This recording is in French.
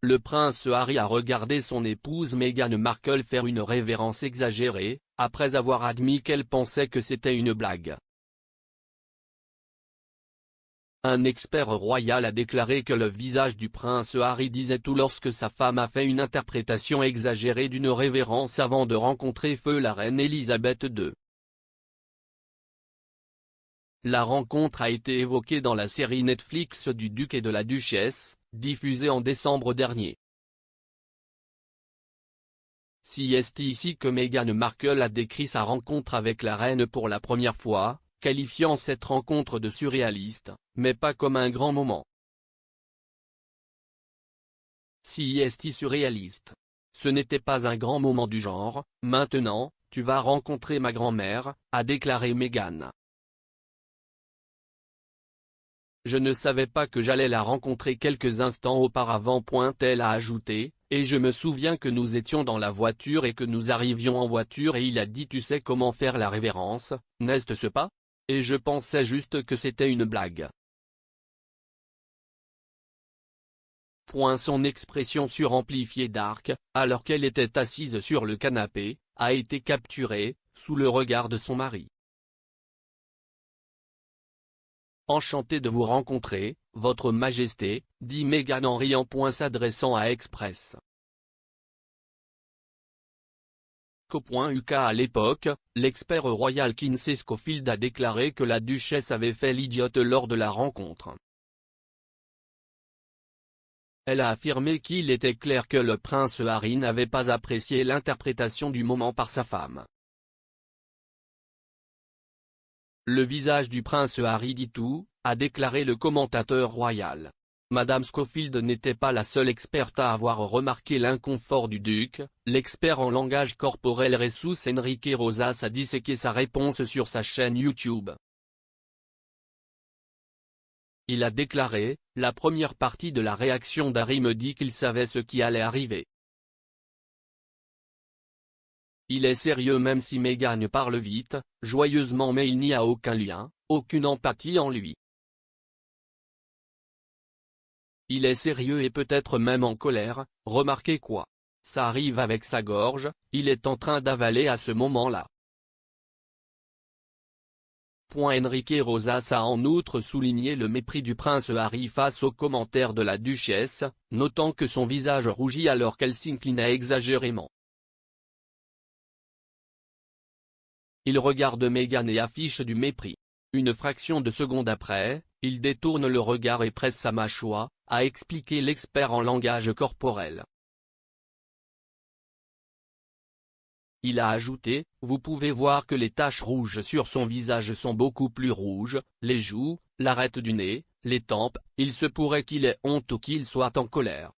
Le prince Harry a regardé son épouse Meghan Markle faire une révérence exagérée, après avoir admis qu'elle pensait que c'était une blague. Un expert royal a déclaré que le visage du prince Harry disait tout lorsque sa femme a fait une interprétation exagérée d'une révérence avant de rencontrer feu la reine Elisabeth II. La rencontre a été évoquée dans la série Netflix du duc et de la duchesse, diffusée en décembre dernier. C'est ici que Meghan Markle a décrit sa rencontre avec la reine pour la première fois, qualifiant cette rencontre de surréaliste, mais pas comme un grand moment. C'est surréaliste. Ce n'était pas un grand moment du genre, maintenant, tu vas rencontrer ma grand-mère, a déclaré Meghan. Je ne savais pas que j'allais la rencontrer quelques instants auparavant. Elle a ajouté, et je me souviens que nous étions dans la voiture et que nous arrivions en voiture et il a dit tu sais comment faire la révérence, n'est-ce pas? Et je pensais juste que c'était une blague. Son expression suramplifiée d'Arc, alors qu'elle était assise sur le canapé, a été capturée, sous le regard de son mari. Enchanté de vous rencontrer, Votre Majesté, dit Meghan en riant. S'adressant à Express. UK à l'époque, l'expert royal Kinsey Schofield a déclaré que la duchesse avait fait l'idiote lors de la rencontre. Elle a affirmé qu'il était clair que le prince Harry n'avait pas apprécié l'interprétation du moment par sa femme. Le visage du prince Harry dit tout, a déclaré le commentateur royal. Madame Schofield n'était pas la seule experte à avoir remarqué l'inconfort du duc. L'expert en langage corporel Jesus Enrique Rosas a disséqué sa réponse sur sa chaîne YouTube. Il a déclaré, la première partie de la réaction d'Harry me dit qu'il savait ce qui allait arriver. Il est sérieux même si Meghan parle vite, joyeusement, mais il n'y a aucun lien, aucune empathie en lui. Il est sérieux et peut-être même en colère, remarquez quoi? Ça arrive avec sa gorge, il est en train d'avaler à ce moment-là. Enrique Rosas a en outre souligné le mépris du prince Harry face aux commentaires de la duchesse, notant que son visage rougit alors qu'elle s'inclinait exagérément. Il regarde Meghan et affiche du mépris. Une fraction de seconde après, il détourne le regard et presse sa mâchoire, a expliqué l'expert en langage corporel. Il a ajouté, vous pouvez voir que les taches rouges sur son visage sont beaucoup plus rouges, les joues, l'arête du nez, les tempes, il se pourrait qu'il ait honte ou qu'il soit en colère.